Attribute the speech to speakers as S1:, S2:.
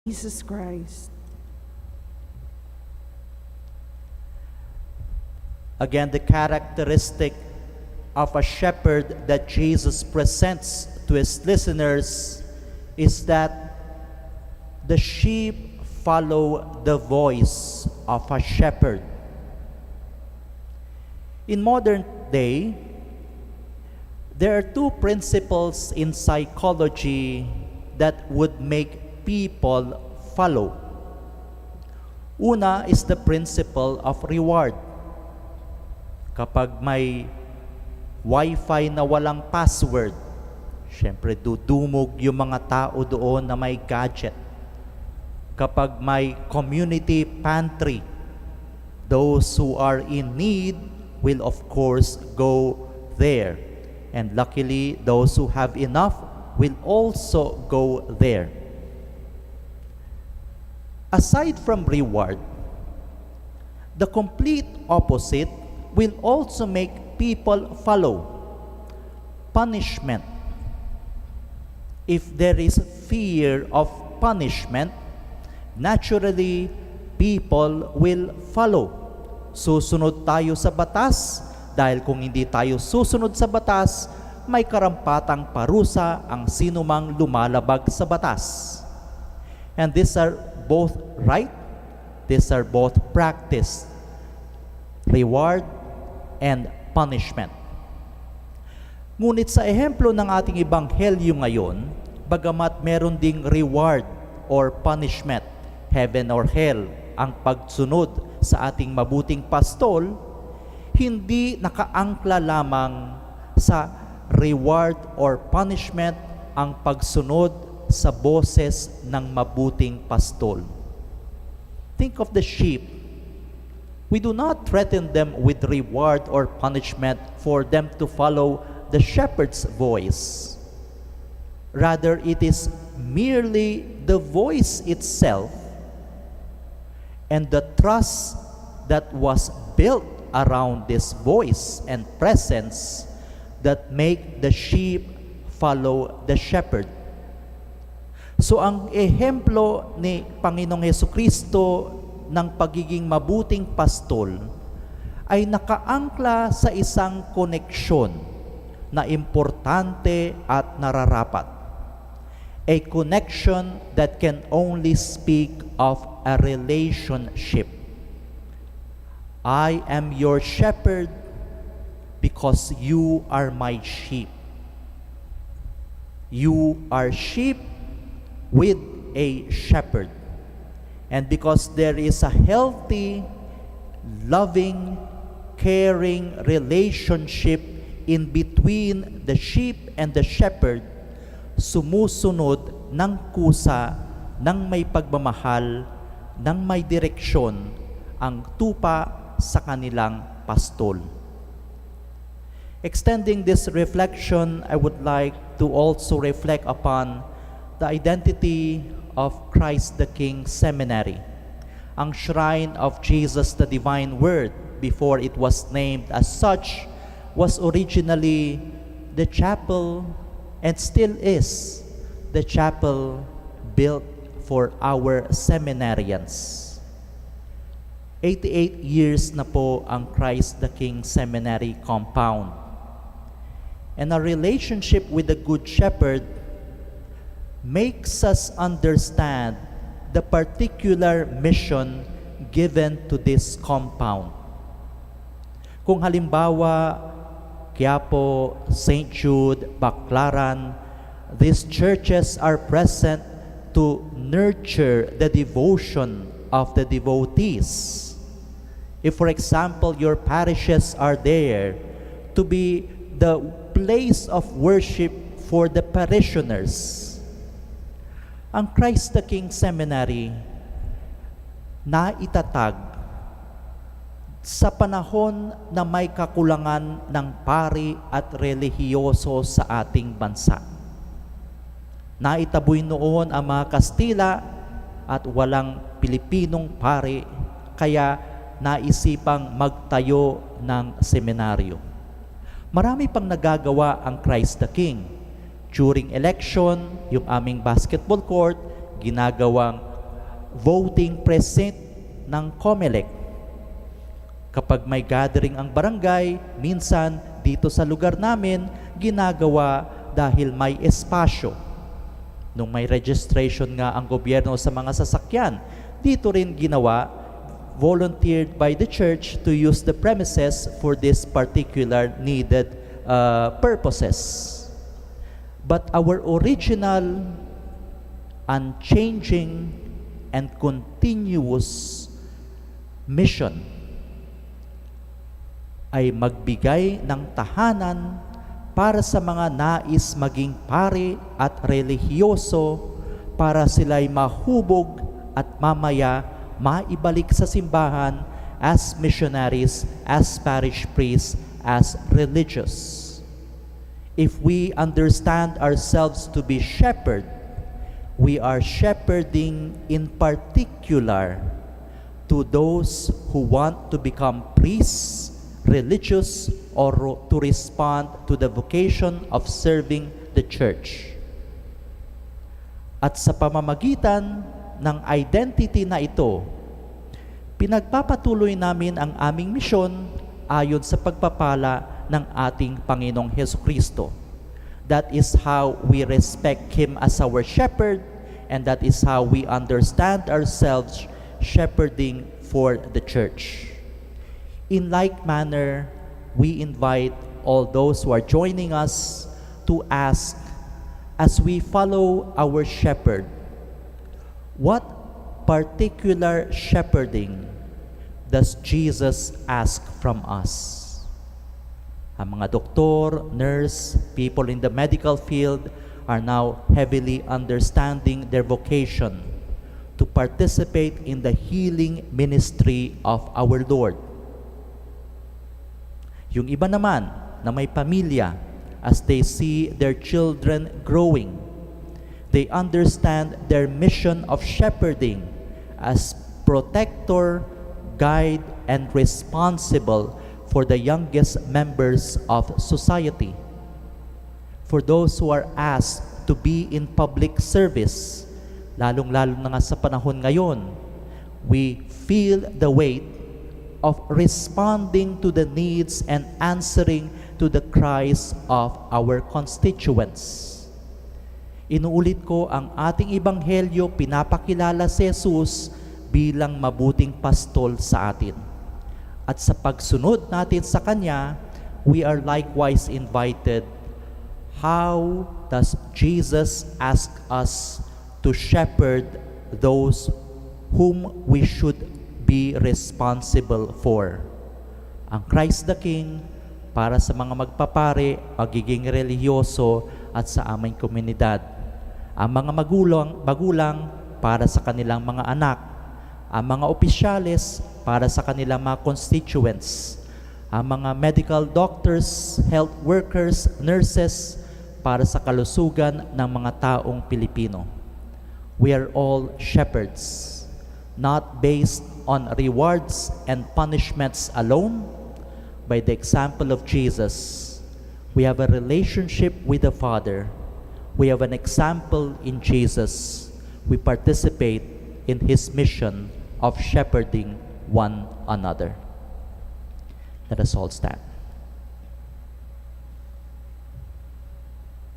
S1: Jesus Christ.
S2: Again, the characteristic of a shepherd that Jesus presents to his listeners is that the sheep follow the voice of a shepherd. In modern day, there are two principles in psychology that would make people follow. Una is the principle of reward. Kapag may wifi na walang password, syempre dudumog yung mga tao doon na may gadget. Kapag may community pantry, those who are in need will of course go there. And luckily, those who have enough will also go there. Aside from reward, the complete opposite will also make people follow. Punishment. If there is fear of punishment, naturally, people will follow. Susunod tayo sa batas, dahil kung hindi tayo susunod sa batas, may karampatang parusa ang sinumang lumalabag sa batas. And these are both right, these are both practiced. Reward and punishment. Ngunit sa ehemplo ng ating ebanghelyo ngayon, bagamat meron ding reward or punishment, heaven or hell, ang pagsunod sa ating mabuting pastol, hindi nakaangkla lamang sa reward or punishment ang pagsunod sa boses ng mabuting pastol. Think of the sheep. We do not threaten them with reward or punishment for them to follow the shepherd's voice. Rather, it is merely the voice itself and the trust that was built around this voice and presence that make the sheep follow the shepherd. So ang ehemplo ni Panginoong Hesukristo ng pagiging mabuting pastol ay nakaangkla sa isang koneksyon na importante at nararapat. A connection that can only speak of a relationship. I am your shepherd because you are my sheep. You are sheep with a shepherd. And because there is a healthy, loving, caring relationship in between the sheep and the shepherd, sumusunod ng kusa, ng may pagmamahal, ng may direksyon, ang tupa sa kanilang pastol. Extending this reflection, I would like to also reflect upon the identity of Christ the King Seminary, ang shrine of Jesus the Divine Word, before it was named as such, was originally the chapel and still is the chapel built for our seminarians. 88 years na po ang Christ the King Seminary compound. And our relationship with the Good Shepherd makes us understand the particular mission given to this compound. Kung halimbawa, Quiapo, St. Jude, Baclaran, these churches are present to nurture the devotion of the devotees. If, for example, your parishes are there to be the place of worship for the parishioners, ang Christ the King Seminary na itatag sa panahon na may kakulangan ng pari at relihiyoso sa ating bansa. Naitaboy noon ang mga Kastila at walang Pilipinong pari, kaya naisipang magtayo ng seminaryo. Marami pang nagagawa ang Christ the King. During election, yung aming basketball court, ginagawang voting precinct ng COMELEC. Kapag may gathering ang barangay, minsan dito sa lugar namin, ginagawa dahil may espasyo. Nung may registration nga ang gobyerno sa mga sasakyan, dito rin ginawa, volunteered by the church to use the premises for this particular needed purposes. But our original, unchanging, and continuous mission ay magbigay ng tahanan para sa mga nais maging pari at relihiyoso para sila'y mahubog at mamaya maibalik sa simbahan as missionaries, as parish priests, as religious. If we understand ourselves to be shepherd, we are shepherding in particular to those who want to become priests, religious, or to respond to the vocation of serving the church. At sa pamamagitan ng identity na ito, pinagpapatuloy namin ang aming misyon ayon sa pagpapala ng ating Panginoong Hesukristo. That is how we respect Him as our shepherd, and that is how we understand ourselves shepherding for the church. In like manner, we invite all those who are joining us to ask, as we follow our shepherd, what particular shepherding does Jesus ask from us? Ang mga doktor, nurse, people in the medical field are now heavily understanding their vocation to participate in the healing ministry of our Lord. Yung iba naman na may pamilya, as they see their children growing, they understand their mission of shepherding as protector, guide, and responsible for the youngest members of society. For those who are asked to be in public service, lalong-lalo na nga sa panahon ngayon, we feel the weight of responding to the needs and answering to the cries of our constituents. Inuulit ko, ang ating ebanghelyo, pinapakilala si Jesus bilang mabuting pastol sa atin. At sa pagsunod natin sa Kanya, we are likewise invited. How does Jesus ask us to shepherd those whom we should be responsible for? Ang Christ the King, para sa mga magpapare, magiging relihiyoso at sa aming komunidad. Ang mga magulang para sa kanilang mga anak. Ang mga opisyales para sa kanilang mga constituents. Ang mga medical doctors, health workers, nurses para sa kalusugan ng mga taong Pilipino. We are all shepherds, not based on rewards and punishments alone. By the example of Jesus, we have a relationship with the Father. We have an example in Jesus. We participate in His mission of shepherding one another. Let us all stand.